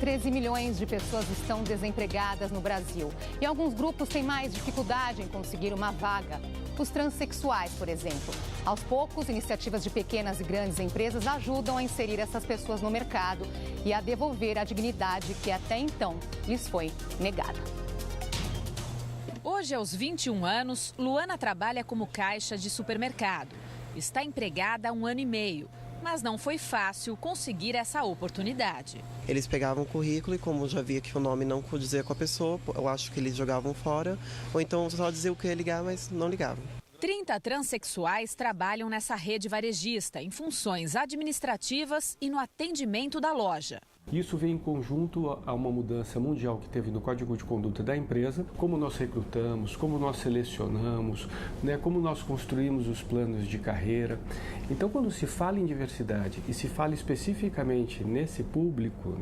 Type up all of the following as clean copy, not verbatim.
13 milhões de pessoas estão desempregadas no Brasil. E alguns grupos têm mais dificuldade em conseguir uma vaga. Os transexuais, por exemplo. Aos poucos, iniciativas de pequenas e grandes empresas ajudam a inserir essas pessoas no mercado e a devolver a dignidade que até então lhes foi negada. Hoje, aos 21 anos, Luana trabalha como caixa de supermercado. Está empregada há 1 ano e meio, mas não foi fácil conseguir essa oportunidade. Eles pegavam o currículo e, como já via que o nome não condizia com a pessoa, eu acho que eles jogavam fora, ou então só diziam que ia ligar, mas não ligavam. 30 transexuais trabalham nessa rede varejista, em funções administrativas e no atendimento da loja. Isso vem em conjunto a uma mudança mundial que teve no Código de Conduta da empresa, como nós recrutamos, como nós selecionamos, como nós construímos os planos de carreira. Então, quando se fala em diversidade e se fala especificamente nesse público,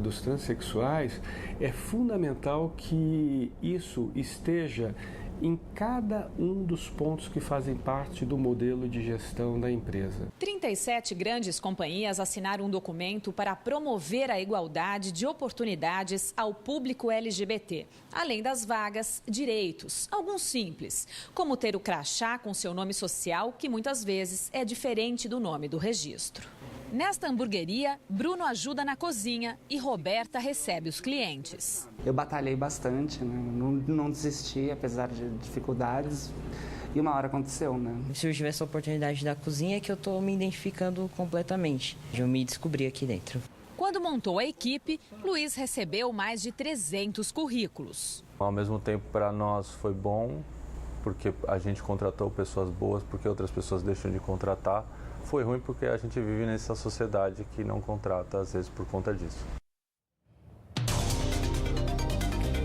dos transexuais, é fundamental que isso esteja em cada um dos pontos que fazem parte do modelo de gestão da empresa. 37 grandes companhias assinaram um documento para promover a igualdade de oportunidades ao público LGBT. Além das vagas, direitos, alguns simples, como ter o crachá com seu nome social, que muitas vezes é diferente do nome do registro. Nesta hamburgueria, Bruno ajuda na cozinha e Roberta recebe os clientes. Eu batalhei bastante, não desisti, apesar de dificuldades, e uma hora aconteceu, Surgiu essa oportunidade da cozinha que eu estou me identificando completamente. Eu me descobri aqui dentro. Quando montou a equipe, Luiz recebeu mais de 300 currículos. Ao mesmo tempo, para nós foi bom, porque a gente contratou pessoas boas, porque outras pessoas deixam de contratar. Foi ruim porque a gente vive nessa sociedade que não contrata, às vezes, por conta disso.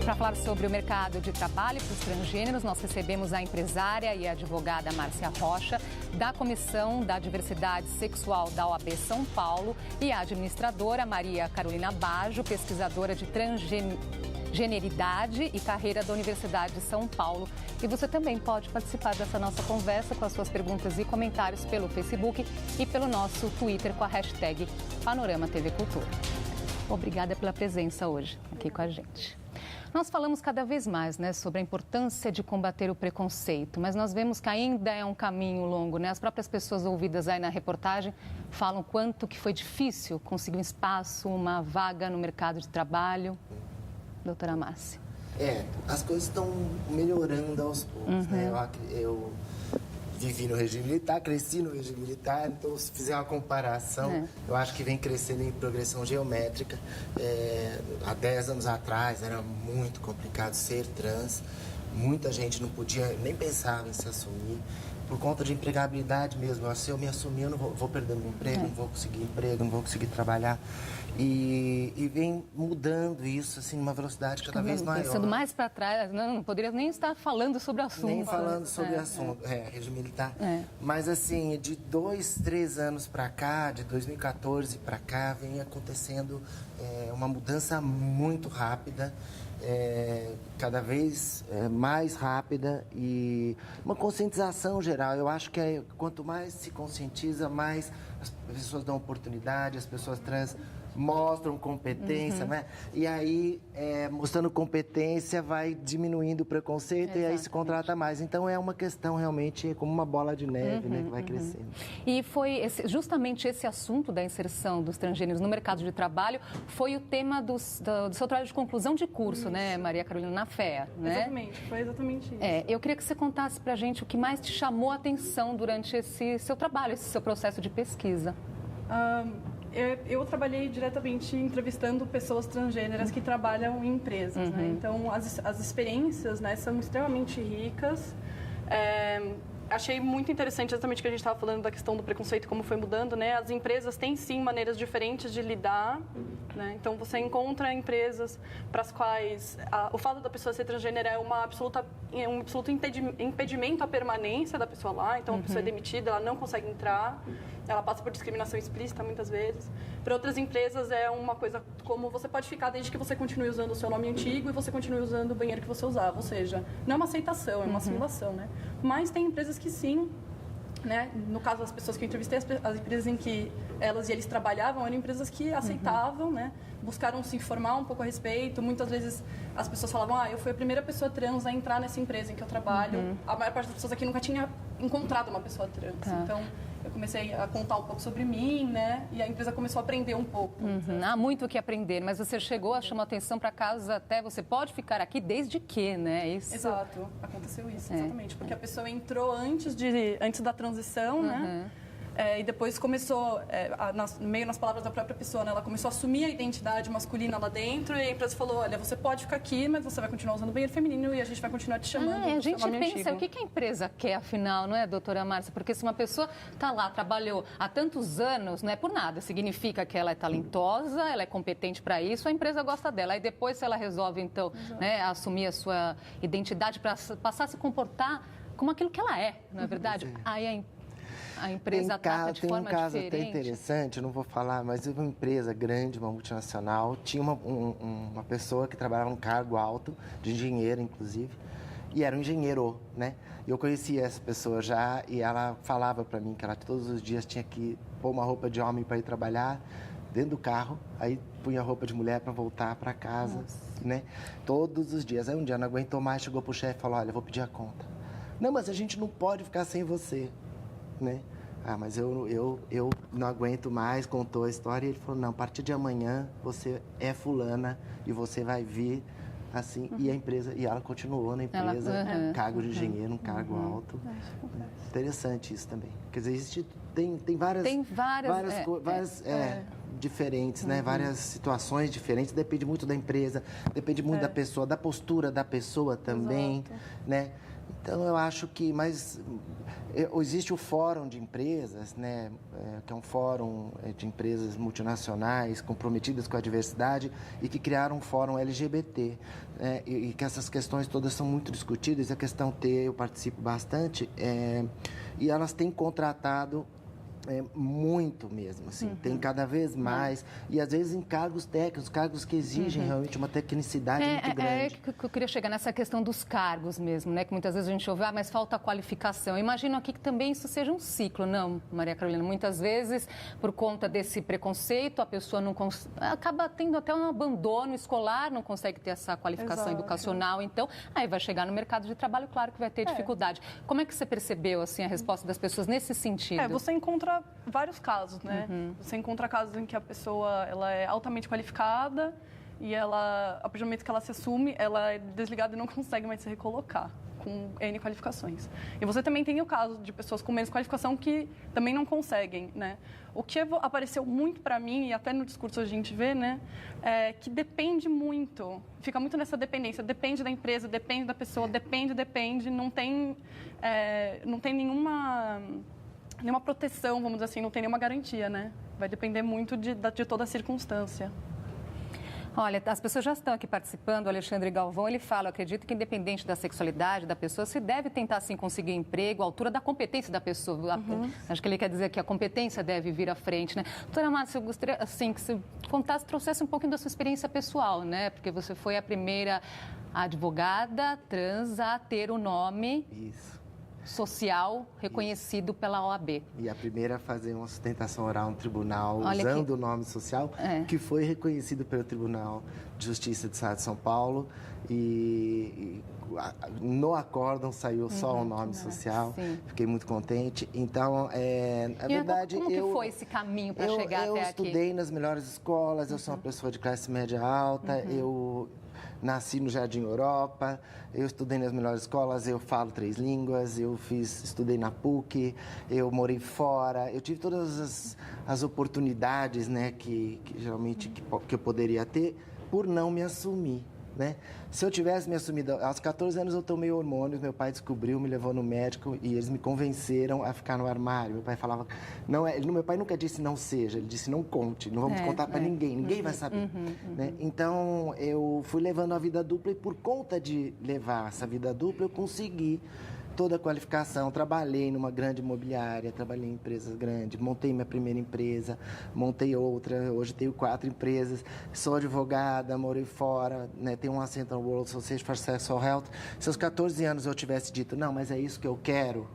Para falar sobre o mercado de trabalho para os transgêneros, nós recebemos a empresária e advogada Márcia Rocha, da Comissão da Diversidade Sexual da OAB São Paulo, e a administradora Maria Carolina Baggio, pesquisadora de transgeneridade e carreira da Universidade de São Paulo. E você também pode participar dessa nossa conversa com as suas perguntas e comentários pelo Facebook e pelo nosso Twitter com a hashtag Panorama TV Cultura. Obrigada pela presença hoje aqui com a gente. Nós falamos cada vez mais sobre a importância de combater o preconceito, mas nós vemos que ainda é um caminho longo, As próprias pessoas ouvidas aí na reportagem falam quanto que foi difícil conseguir um espaço, uma vaga no mercado de trabalho. Doutora Márcia. As coisas estão melhorando aos poucos, Eu vivi no regime militar, cresci no regime militar, então se fizer uma comparação, eu acho que vem crescendo em progressão geométrica. Há 10 anos atrás era muito complicado ser trans, muita gente não podia, nem pensava em se assumir, por conta de empregabilidade mesmo. Se eu me assumir, eu não vou perder meu emprego, não vou conseguir emprego, não vou conseguir trabalhar. E vem mudando isso, assim, numa velocidade cada vez maior. Pensando mais para trás, não poderia nem estar falando sobre o assunto. Nem falando sobre o assunto, regime militar. Mas, assim, de 2, 3 anos para cá, de 2014 para cá, vem acontecendo uma mudança muito rápida, cada vez mais rápida, e uma conscientização geral. Eu acho que quanto mais se conscientiza, mais as pessoas dão oportunidade, as pessoas trans mostram competência, E aí, mostrando competência, vai diminuindo o preconceito. Exatamente. E aí se contrata mais. Então, é uma questão realmente como uma bola de neve, que vai crescendo. E foi justamente esse assunto da inserção dos transgêneros no mercado de trabalho foi o tema do seu trabalho de conclusão de curso, Maria Carolina, na FEA, Exatamente, foi exatamente isso. Eu queria que você contasse pra gente o que mais te chamou a atenção durante esse seu trabalho, esse seu processo de pesquisa. Eu trabalhei diretamente entrevistando pessoas transgêneras que trabalham em empresas, Então, as experiências, são extremamente ricas. Achei muito interessante exatamente que a gente estava falando da questão do preconceito, como foi mudando, As empresas têm, sim, maneiras diferentes de lidar, Então, você encontra empresas para as quais o fato da pessoa ser transgênero é um absoluto impedimento à permanência da pessoa lá. Então, a pessoa é demitida, ela não consegue entrar, ela passa por discriminação explícita muitas vezes. Para outras empresas, é uma coisa como você pode ficar desde que você continue usando o seu nome antigo e você continue usando o banheiro que você usava. Ou seja, não é uma aceitação, é uma assimilação, Mas tem empresas que sim né? No caso das pessoas que eu entrevistei, as empresas em que elas e eles trabalhavam eram empresas que aceitavam, né? Buscaram se informar um pouco a respeito. Muitas vezes as pessoas falavam, eu fui a primeira pessoa trans a entrar nessa empresa em que eu trabalho. A maior parte das pessoas aqui nunca tinha encontrado uma pessoa trans. Então, eu comecei a contar um pouco sobre mim, né? E a empresa começou a aprender um pouco. Há muito o que aprender, mas você chegou, chamou atenção para casa até, você pode ficar aqui desde que, né? Isso... Exato, aconteceu isso, exatamente. Porque a pessoa entrou antes da transição, né? E depois começou, meio nas palavras da própria pessoa, né? Ela começou a assumir a identidade masculina lá dentro e a empresa falou, olha, você pode ficar aqui, mas você vai continuar usando o banheiro feminino e a gente vai continuar te chamando. A gente pensa, o que a empresa quer, afinal, não é, doutora Márcia? Porque se uma pessoa está lá, trabalhou há tantos anos, não é por nada, significa que ela é talentosa, ela é competente para isso, a empresa gosta dela. Aí depois, se ela resolve, então, né, assumir a sua identidade para passar a se comportar como aquilo que ela é, não é verdade? Aí a empresa trata de forma diferente. Tem um caso até interessante, eu não vou falar, mas uma empresa grande, uma multinacional, tinha uma pessoa que trabalhava num cargo alto, de engenheiro, inclusive, e era um engenheiro, né? Eu conhecia essa pessoa já e ela falava para mim que ela todos os dias tinha que pôr uma roupa de homem para ir trabalhar dentro do carro, aí punha roupa de mulher para voltar para casa, né? Todos os dias. Aí um dia não aguentou mais, chegou pro chefe e falou, olha, eu vou pedir a conta. Não, mas a gente não pode ficar sem você. Né? Mas eu não aguento mais, contou a história e ele falou, não, a partir de amanhã você é fulana e você vai vir assim, e a empresa, e ela continuou na empresa, cargo de engenheiro, um cargo alto. Interessante isso também. Quer dizer, tem várias diferentes, né? Várias situações diferentes, depende muito da empresa, depende muito da pessoa, da postura da pessoa também, né? Então, eu acho que existe o Fórum de Empresas, né, que é um fórum de empresas multinacionais comprometidas com a diversidade e que criaram um fórum LGBT, né, e que essas questões todas são muito discutidas. A questão T, eu participo bastante, e elas têm contratado muito mesmo, assim, tem cada vez mais, e às vezes em cargos técnicos, cargos que exigem realmente uma tecnicidade muito grande. Que eu queria chegar nessa questão dos cargos mesmo, né, que muitas vezes a gente ouve, mas falta qualificação. Eu imagino aqui que também isso seja um ciclo, não, Maria Carolina? Muitas vezes, por conta desse preconceito, a pessoa não acaba tendo até um abandono escolar, não consegue ter essa qualificação educacional, então, aí vai chegar no mercado de trabalho, claro que vai ter dificuldade. Como é que você percebeu, assim, a resposta das pessoas nesse sentido? Você encontra vários casos, né? Você encontra casos em que a pessoa ela é altamente qualificada e ela, a partir do momento que ela se assume, ela é desligada e não consegue mais se recolocar com N qualificações. E você também tem o caso de pessoas com menos qualificação que também não conseguem, né? O que apareceu muito para mim, e até no discurso a gente vê, né? É que depende muito, fica muito nessa dependência, depende da empresa, depende da pessoa, depende, não tem nenhuma proteção, vamos dizer assim, não tem nenhuma garantia, né? Vai depender muito de toda a circunstância. Olha, as pessoas já estão aqui participando. O Alexandre Galvão, ele fala, eu acredito que independente da sexualidade da pessoa, se deve tentar, sim, conseguir emprego à altura da competência da pessoa. Acho que ele quer dizer que a competência deve vir à frente, né? Doutora Márcia, eu gostaria, assim, que você contasse, trouxesse um pouquinho da sua experiência pessoal, né? Porque você foi a primeira advogada trans a ter o nome... social reconhecido pela OAB. E a primeira a fazer uma sustentação oral no tribunal usando o nome social, que foi reconhecido pelo Tribunal de Justiça do Estado de São Paulo e no acórdão saiu só o nome social. Fiquei muito contente. Então, na verdade, como que foi esse caminho para chegar até aqui? Eu estudei nas melhores escolas, eu sou uma pessoa de classe média alta, eu nasci no Jardim Europa, eu estudei nas melhores escolas, eu falo 3 línguas, estudei na PUC, eu morei fora, eu tive todas as oportunidades, né, que geralmente que eu poderia ter por não me assumir. Né? Se eu tivesse me assumido, aos 14 anos eu tomei hormônios, meu pai descobriu, me levou no médico e eles me convenceram a ficar no armário. Meu pai falava, meu pai nunca disse não seja, ele disse não conte, não vamos contar para ninguém vai saber. Né? Então eu fui levando a vida dupla e por conta de levar essa vida dupla eu consegui toda a qualificação, trabalhei numa grande imobiliária, trabalhei em empresas grandes, montei minha primeira empresa, montei outra, hoje tenho 4 empresas, sou advogada, morei fora, né, tenho um assento no World Association for Sexual Health. Se aos 14 anos eu tivesse dito, não, mas é isso que eu quero,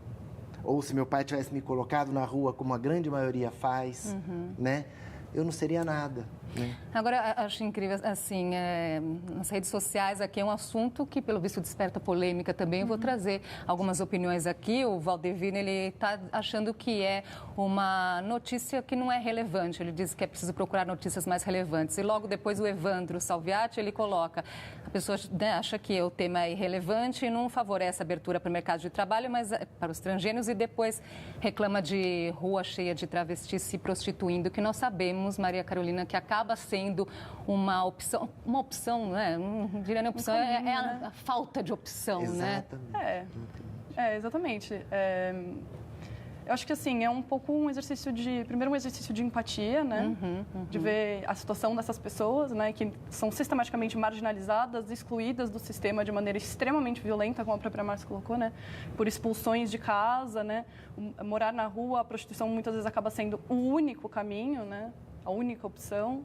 ou se meu pai tivesse me colocado na rua, como a grande maioria faz, né? Eu não seria nada. Né? Agora, acho incrível, assim, nas redes sociais aqui é um assunto que, pelo visto, desperta polêmica também. Eu vou trazer algumas opiniões aqui. O Valdevino, ele está achando que é uma notícia que não é relevante. Ele diz que é preciso procurar notícias mais relevantes. E logo depois o Evandro Salviati, ele coloca, a pessoa, né, acha que o tema é irrelevante e não favorece a abertura para o mercado de trabalho, mas para os transgêneros, e depois reclama de rua cheia de travestis se prostituindo, que nós sabemos, Maria Carolina, que acaba sendo uma opção, né? Não diria nem opção, a falta de opção, exatamente. Né? Exatamente. Eu acho que, assim, é um pouco um exercício primeiro um exercício de empatia, né? De ver a situação dessas pessoas, né? Que são sistematicamente marginalizadas, excluídas do sistema de maneira extremamente violenta, como a própria Márcia colocou, né? Por expulsões de casa, né? Morar na rua, a prostituição muitas vezes acaba sendo o único caminho, né? A única opção.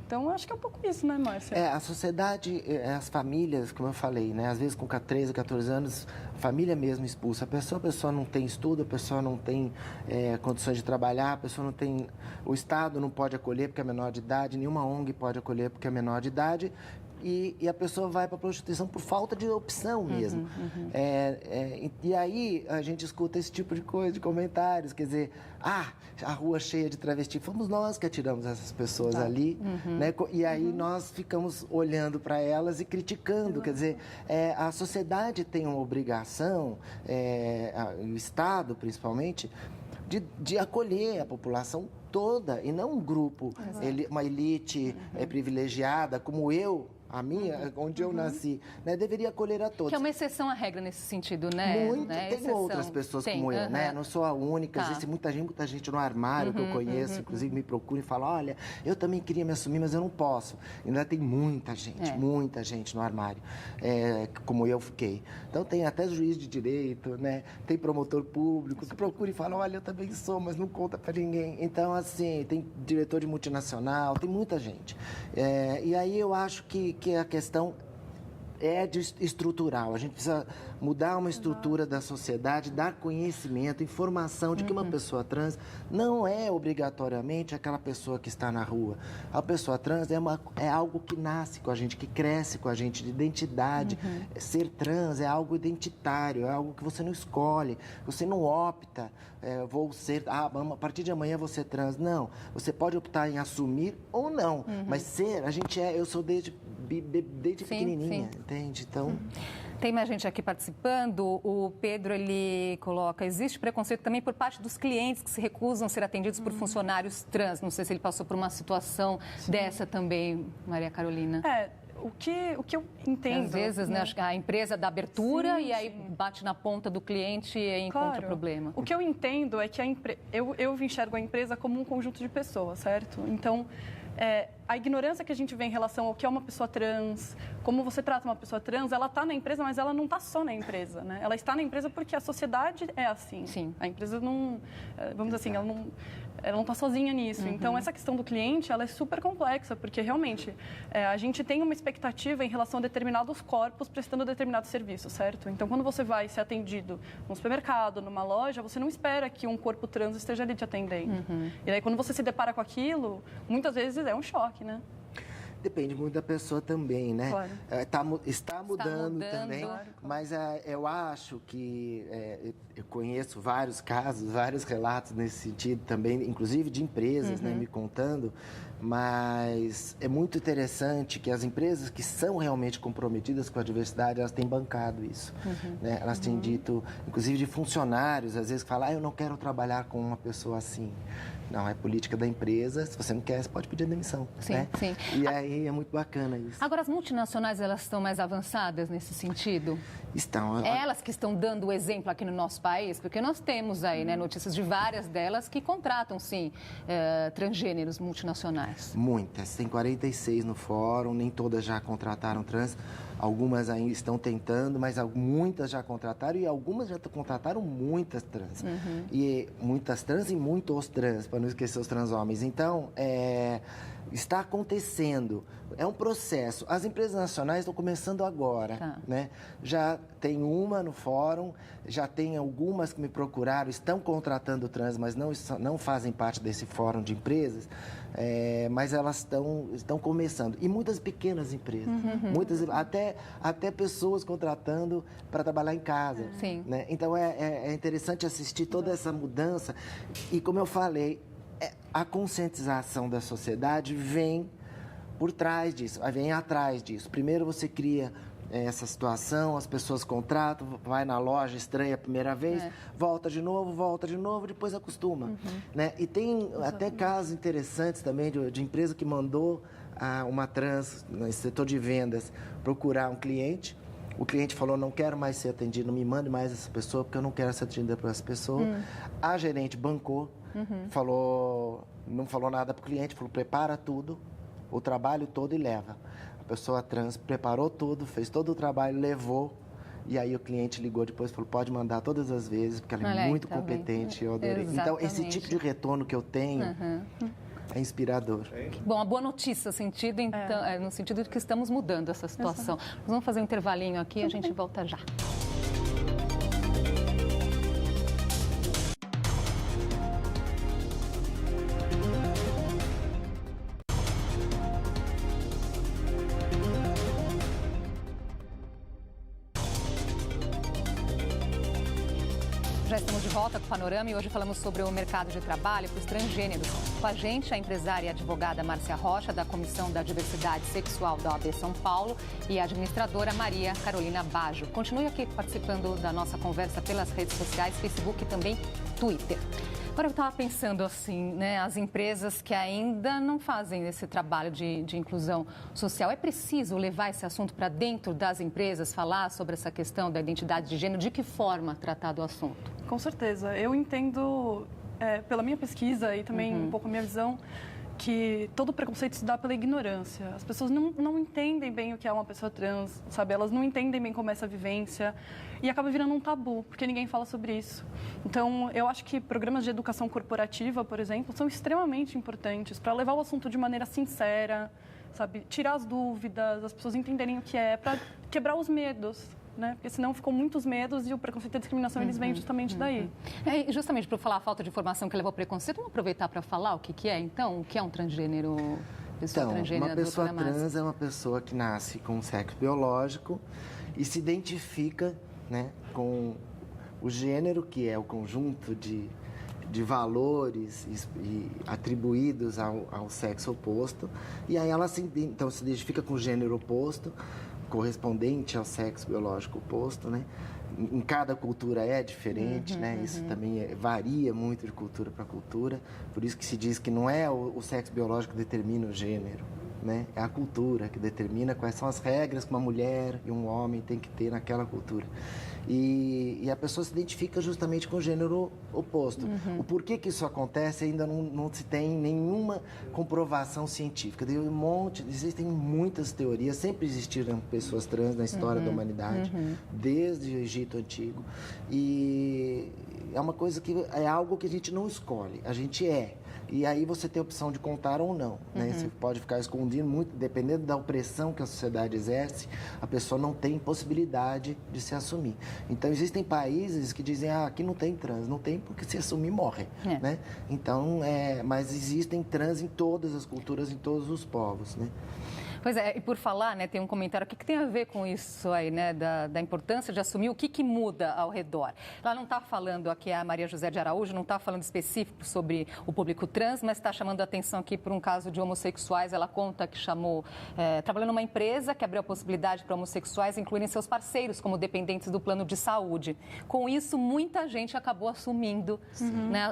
Então, acho que é um pouco isso, né, Márcia? A sociedade, as famílias, como eu falei, né? Às vezes com 13, 14 anos, a família mesmo expulsa. A pessoa não tem estudo, a pessoa não tem condições de trabalhar, a pessoa não tem... O Estado não pode acolher porque é menor de idade, nenhuma ONG pode acolher porque é menor de idade. E a pessoa vai para a prostituição por falta de opção mesmo. E aí a gente escuta esse tipo de coisa, de comentários, quer dizer, a rua cheia de travesti, fomos nós que atiramos essas pessoas ali, né? E aí nós ficamos olhando para elas e criticando, quer dizer, a sociedade tem uma obrigação, o Estado principalmente, de acolher a população toda e não um grupo, uma elite privilegiada como eu, a minha, onde eu nasci, né, deveria acolher a todos. Que é uma exceção à regra nesse sentido, né? Muito, né? Tem outras pessoas como eu, né? Não sou a única, existe muita gente no armário que eu conheço, inclusive me procura e fala, olha, eu também queria me assumir, mas eu não posso. Ainda tem muita gente no armário, como eu fiquei. Então tem até juiz de direito, né? Tem promotor público que procura e fala, olha, eu também sou, mas não conta pra ninguém. Então, assim, tem diretor de multinacional, tem muita gente. E aí eu acho que a questão estrutural. A gente precisa mudar uma estrutura da sociedade, dar conhecimento, informação de que uma pessoa trans não é obrigatoriamente aquela pessoa que está na rua. A pessoa trans é algo que nasce com a gente, que cresce com a gente, de identidade. Ser trans é algo identitário, é algo que você não escolhe, você não opta, vou ser, a partir de amanhã vou ser trans. Não, você pode optar em assumir ou não, mas ser, eu sou desde pequenininha, entende? Então... Tem mais gente aqui participando. O Pedro, ele coloca, existe preconceito também por parte dos clientes que se recusam a ser atendidos por funcionários trans. Não sei se ele passou por uma situação dessa também, Maria Carolina. O que eu entendo... Às vezes, né, a empresa dá abertura e aí bate na ponta do cliente e encontra problema. O que eu entendo é que eu enxergo a empresa como um conjunto de pessoas, certo? Então... a ignorância que a gente vê em relação ao que é uma pessoa trans, como você trata uma pessoa trans, ela está na empresa, mas ela não está só na empresa, né? Ela está na empresa porque a sociedade é assim. Sim. A empresa não, vamos dizer assim, ela não está sozinha nisso. Então, essa questão do cliente, ela é super complexa, porque realmente a gente tem uma expectativa em relação a determinados corpos prestando determinado serviço, certo? Então, quando você vai ser atendido num supermercado, numa loja, você não espera que um corpo trans esteja ali te atendendo. E aí, quando você se depara com aquilo, muias vezes é um choque, né? Depende muito da pessoa também, né? Claro. Está mudando também, mas eu acho que eu conheço vários casos, vários relatos nesse sentido também, inclusive de empresas, né, me contando, mas é muito interessante que as empresas que são realmente comprometidas com a diversidade, elas têm bancado isso, né? Elas têm dito, inclusive de funcionários, às vezes que falam, eu não quero trabalhar com uma pessoa assim. Não, é política da empresa. Se você não quer, você pode pedir a demissão. Sim, né? sim. E aí é muito bacana isso. Agora, as multinacionais, elas estão mais avançadas nesse sentido? Estão. Elas que estão dando o exemplo aqui no nosso país, porque nós temos aí, né, notícias de várias delas que contratam, sim, transgêneros multinacionais. Muitas. Tem 46 no fórum, nem todas já contrataram trans. algumas ainda estão tentando, mas muitas já contrataram e algumas já contrataram muitas trans. E muitas trans e muitos trans, para não esquecer os trans homens. Então, está acontecendo, é um processo. As empresas nacionais estão começando agora, né? Já tem uma no fórum, já tem algumas que me procuraram, estão contratando trans, mas não fazem parte desse fórum de empresas, mas elas estão começando. E muitas pequenas empresas, muitas, até pessoas contratando para trabalhar em casa. Né? Então, é interessante assistir toda essa mudança e, como eu falei, a conscientização da sociedade vem por trás disso, vem atrás disso. Primeiro você cria essa situação, as pessoas contratam, vai na loja, estranha a primeira vez, volta de novo, depois acostuma. Né? E tem até casos interessantes também de empresa que mandou uma trans no setor de vendas procurar um cliente. O cliente falou, não quero mais ser atendido, não me mande mais essa pessoa, porque eu não quero ser atendida por essa pessoa. A gerente bancou, não falou nada para o cliente, falou, prepara tudo, o trabalho todo e leva. A pessoa trans preparou tudo, fez todo o trabalho, levou. E aí o cliente ligou depois e falou, pode mandar todas as vezes, porque ela é muito competente, eu adorei. Então, esse tipo de retorno que eu tenho é inspirador. Bom, a boa notícia no sentido de que estamos mudando essa situação. Nós vamos fazer um intervalinho aqui e a gente volta já. Já estamos de volta com o Panorama e hoje falamos sobre o mercado de trabalho para os transgêneros. Com a gente, a empresária e advogada Márcia Rocha, da Comissão da Diversidade Sexual da OAB São Paulo, e a administradora Maria Carolina Baggio. Continue aqui participando da nossa conversa pelas redes sociais, Facebook e também Twitter. Agora, eu estava pensando assim, né, as empresas que ainda não fazem esse trabalho de inclusão social, é preciso levar esse assunto para dentro das empresas, falar sobre essa questão da identidade de gênero, de que forma tratar do assunto? Com certeza. Eu entendo, pela minha pesquisa e também um pouco a minha visão, que todo preconceito se dá pela ignorância. As pessoas não entendem bem o que é uma pessoa trans, sabe? Elas não entendem bem como é essa vivência e acaba virando um tabu, porque ninguém fala sobre isso. Então, eu acho que programas de educação corporativa, por exemplo, são extremamente importantes para levar o assunto de maneira sincera, sabe? Tirar as dúvidas, as pessoas entenderem o que é, para quebrar os medos. Né? Porque senão ficam muitos medos e o preconceito e a discriminação eles vêm justamente daí. Justamente para falar a falta de informação que levou ao preconceito, vamos aproveitar para falar o que é, então, o que é um transgênero? Uma pessoa trans é uma pessoa que nasce com um sexo biológico e se identifica, né, com o gênero, que é o conjunto de valores e atribuídos ao sexo oposto. E aí ela se identifica com o gênero oposto, correspondente ao sexo biológico oposto, né? Em cada cultura é diferente, né? Isso também varia muito de cultura para cultura. Por isso que se diz que não é o sexo biológico que determina o gênero, né? É a cultura que determina quais são as regras que uma mulher e um homem têm que ter naquela cultura. E a pessoa se identifica justamente com o gênero oposto. O porquê que isso acontece ainda não se tem nenhuma comprovação científica. Existem muitas teorias, sempre existiram pessoas trans na história da humanidade, desde o Egito Antigo. E é uma coisa que é algo que a gente não escolhe, a gente é. E aí você tem a opção de contar ou não, né? Você pode ficar escondido muito, dependendo da opressão que a sociedade exerce, a pessoa não tem possibilidade de se assumir. Então, existem países que dizem, aqui não tem trans, não tem porque se assumir morre, né? Então, mas existem trans em todas as culturas, em todos os povos, né? Pois é, e por falar, né, tem um comentário aqui que tem a ver com isso aí, né, da importância de assumir o que muda ao redor. Ela não está falando aqui, a Maria José de Araújo, não está falando específico sobre o público trans, mas está chamando a atenção aqui por um caso de homossexuais. Ela conta que trabalhou numa empresa que abriu a possibilidade para homossexuais incluírem seus parceiros como dependentes do plano de saúde. Com isso, muita gente acabou assumindo, né,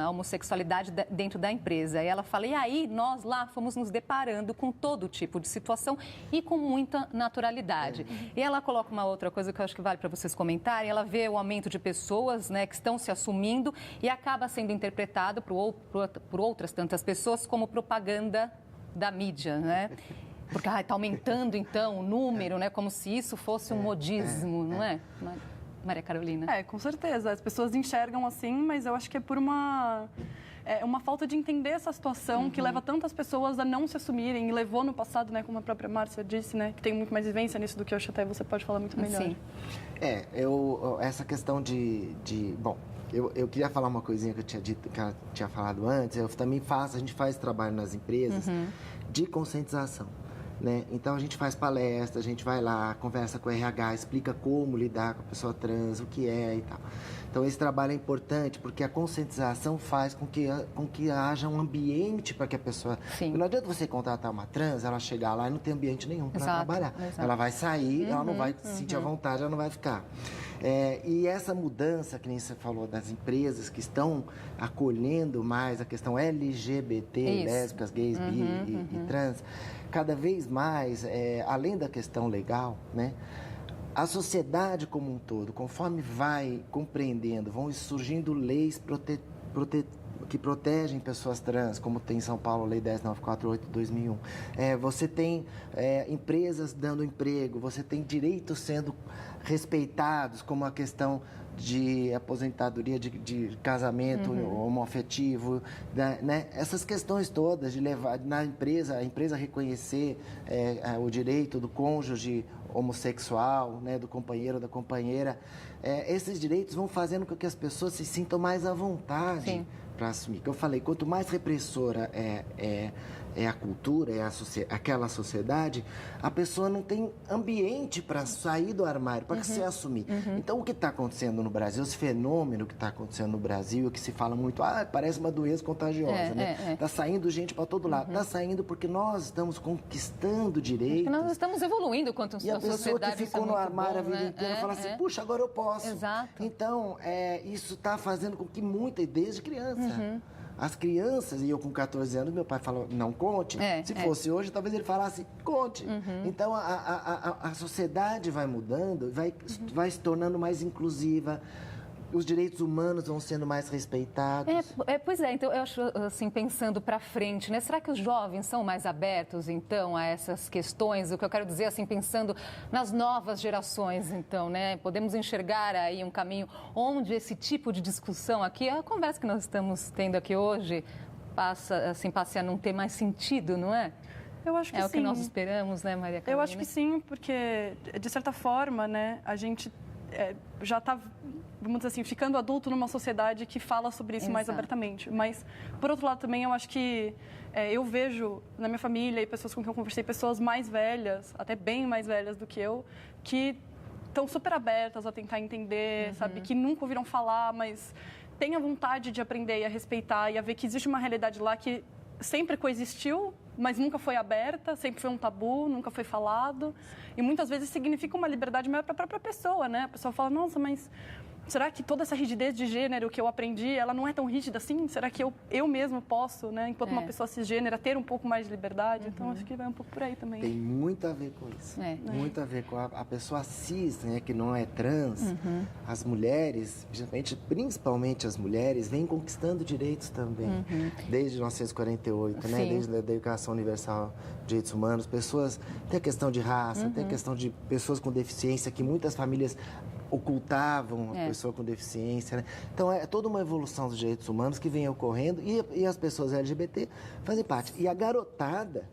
a homossexualidade dentro da empresa. E ela fala, e aí nós lá fomos nos deparando com todo tipo de situação e com muita naturalidade. E ela coloca uma outra coisa que eu acho que vale para vocês comentarem. Ela vê o aumento de pessoas, né, que estão se assumindo e acaba sendo interpretado por outras tantas pessoas como propaganda da mídia, né? Porque está aumentando, então, o número, né? Como se isso fosse um modismo, não é? Maria Carolina? Com certeza. As pessoas enxergam assim, mas eu acho que é por uma falta de entender essa situação que leva tantas pessoas a não se assumirem e levou no passado, né, como a própria Márcia disse, né, que tem muito mais vivência nisso do que eu acho, até você pode falar muito melhor. Sim. Essa questão bom, eu queria falar uma coisinha que eu tinha dito, que ela tinha falado antes. A gente faz trabalho nas empresas de conscientização. Né? Então, a gente faz palestra, a gente vai lá, conversa com o RH, explica como lidar com a pessoa trans, o que é e tal. Então, esse trabalho é importante porque a conscientização faz com que haja um ambiente para que a pessoa... Não adianta você contratar uma trans, ela chegar lá e não tem ambiente nenhum para trabalhar. Exato. Ela vai sair, ela não vai se sentir à vontade, ela não vai ficar. E essa mudança, que nem você falou, das empresas que estão acolhendo mais a questão LGBT, lésbicas, gays, bi e trans, cada vez mais, além da questão legal, né, a sociedade como um todo, conforme vai compreendendo, vão surgindo leis que protegem pessoas trans, como tem em São Paulo, Lei 10.948/2001. Você tem empresas dando emprego, você tem direitos sendo respeitados, como a questão de aposentadoria de casamento homoafetivo, né? Essas questões todas de levar a empresa reconhecer o direito do cônjuge homossexual, né, do companheiro ou da companheira. Esses direitos vão fazendo com que as pessoas se sintam mais à vontade para assumir. Que eu falei, quanto mais repressora é a cultura, aquela sociedade, a pessoa não tem ambiente para sair do armário, para se assumir. Então, o que está acontecendo no Brasil, esse fenômeno que está acontecendo no Brasil, que se fala muito, parece uma doença contagiosa, né? Está saindo gente para todo lado. Está saindo porque nós estamos conquistando direitos. Nós estamos evoluindo quanto a sociedade. E a pessoa que ficou no armário a vida inteira fala assim, puxa, agora eu posso. Exato. Então, isso está fazendo com que desde criança... As crianças, e eu com 14 anos, meu pai falou, não conte. Se fosse hoje, talvez ele falasse, conte. Então, a sociedade vai mudando, vai se tornando mais inclusiva. Os direitos humanos vão sendo mais respeitados. Pois é, então eu acho, assim, pensando para frente, né? Será que os jovens são mais abertos, então, a essas questões? O que eu quero dizer, assim, pensando nas novas gerações, então, né? Podemos enxergar aí um caminho onde esse tipo de discussão aqui, a conversa que nós estamos tendo aqui hoje, passe a não ter mais sentido, não é? Eu acho que sim. É o que nós esperamos, né, Maria Carolina? Eu acho que sim, porque, de certa forma, né, a gente já está, vamos dizer assim, ficando adulto numa sociedade que fala sobre isso mais abertamente. Mas, por outro lado, também eu acho que eu vejo na minha família e pessoas com quem eu conversei, pessoas mais velhas, até bem mais velhas do que eu, que estão super abertas a tentar entender, sabe? Que nunca ouviram falar, mas têm a vontade de aprender e a respeitar e a ver que existe uma realidade lá que sempre coexistiu, mas nunca foi aberta, sempre foi um tabu, nunca foi falado. E muitas vezes significa uma liberdade maior para a própria pessoa, né? A pessoa fala, nossa, mas será que toda essa rigidez de gênero que eu aprendi, ela não é tão rígida assim? Será que eu mesmo posso, né, enquanto uma pessoa cisgênera, ter um pouco mais de liberdade? Então, acho que vai um pouco por aí também. Tem muito a ver com isso. Muito a ver com a pessoa cis, né, que não é trans. As mulheres, principalmente as mulheres, vêm conquistando direitos também. Desde 1948, né, desde a Declaração Universal de Direitos Humanos. Pessoas, tem a questão de raça, tem a questão de pessoas com deficiência, que muitas famílias ocultavam a pessoa com deficiência, né? Então, é toda uma evolução dos direitos humanos que vem ocorrendo e as pessoas LGBT fazem parte. E a garotada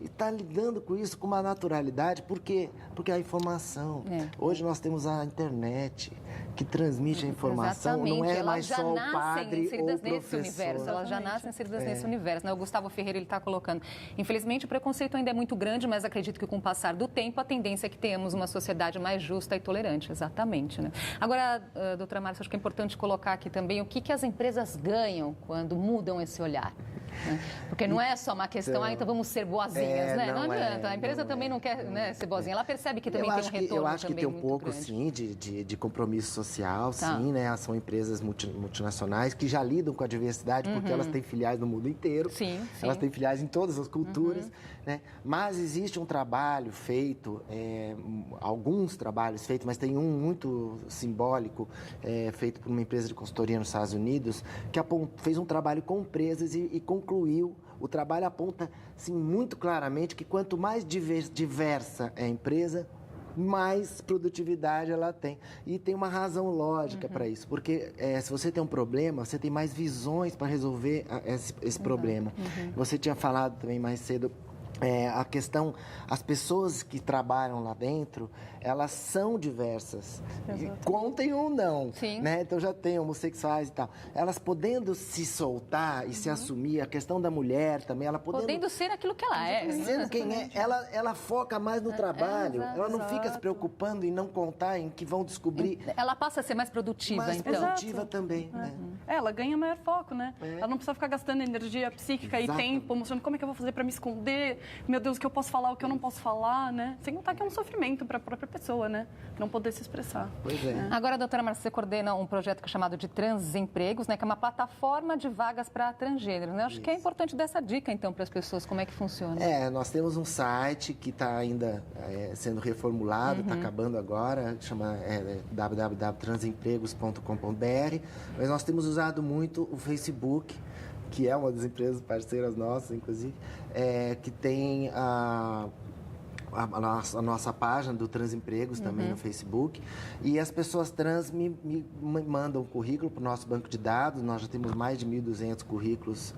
está lidando com isso com uma naturalidade, porque a informação. Hoje nós temos a internet que transmite a informação, não é mais só o padre ou o professor. Elas já nascem inseridas nesse universo. Né? O Gustavo Ferreira está colocando. Infelizmente, o preconceito ainda é muito grande, mas acredito que com o passar do tempo, a tendência é que tenhamos uma sociedade mais justa e tolerante. Exatamente. Né? Agora, doutora Márcia, acho que é importante colocar aqui também o que as empresas ganham quando mudam esse olhar. Né? Porque não é só uma questão, então vamos ser boazinhas, né? Não adianta. A empresa também não quer, né, ser boazinha. Ela percebe que também tem um retorno. Eu acho que tem um pouco, sim, de compromisso social, sim, né? São empresas multinacionais que já lidam com a diversidade, porque elas têm filiais no mundo inteiro. Sim. Elas têm filiais em todas as culturas, né? Mas existe um trabalho feito, alguns trabalhos feitos, mas tem um muito simbólico, feito por uma empresa de consultoria nos Estados Unidos, que fez um trabalho com empresas e concluiu O trabalho aponta, assim, muito claramente que quanto mais diversa é a empresa, mais produtividade ela tem. E tem uma razão lógica para isso, porque se você tem um problema, você tem mais visões para resolver esse problema. Você tinha falado também mais cedo, a questão, as pessoas que trabalham lá dentro, elas são diversas. Contem ou não, né? Então já tem homossexuais e tal. Elas podendo se soltar e se assumir, a questão da mulher também, ela podendo ser aquilo que ela é. Sendo quem é, ela foca mais no trabalho, ela não fica se preocupando em não contar, em que vão descobrir. Ela passa a ser mais produtiva, mais então. produtiva também, né? Ela ganha maior foco, né? Ela não precisa ficar gastando energia psíquica e tempo, mostrando como é que eu vou fazer para me esconder. Meu Deus, o que eu posso falar, o que eu não posso falar, né? Sem contar que é um sofrimento para a própria pessoa, né? Não poder se expressar. Pois é. Agora, doutora Márcia, você coordena um projeto que é chamado de Transempregos, né? Que é uma plataforma de vagas para transgênero, né? Acho que é importante dar essa dica, então, para as pessoas, como é que funciona. Nós temos um site que está ainda sendo reformulado, está acabando agora, chama www.transempregos.com.br, mas nós temos usado muito o Facebook, que é uma das empresas parceiras nossas, inclusive, que tem a nossa página do Transempregos também no Facebook. E as pessoas trans me mandam currículo para o nosso banco de dados. Nós já temos mais de 1.200 currículos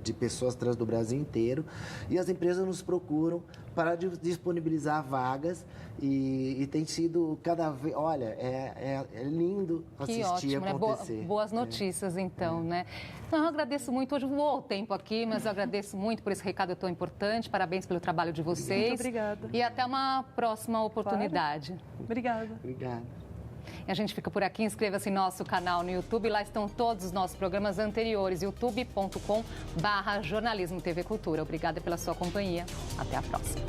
de pessoas trans do Brasil inteiro. E as empresas nos procuram para disponibilizar vagas e tem sido cada vez... Olha, é lindo assistir acontecer. Né? Boas notícias, então, né? Então, eu agradeço muito. Hoje voou o tempo aqui, mas eu agradeço muito por esse recado tão importante. Parabéns pelo trabalho de vocês. Muito obrigada. E até uma próxima oportunidade. Claro. Obrigada. Obrigado. E a gente fica por aqui. Inscreva-se no nosso canal no YouTube. Lá estão todos os nossos programas anteriores. youtube.com/jornalismo TV Cultura. Obrigada pela sua companhia. Até a próxima.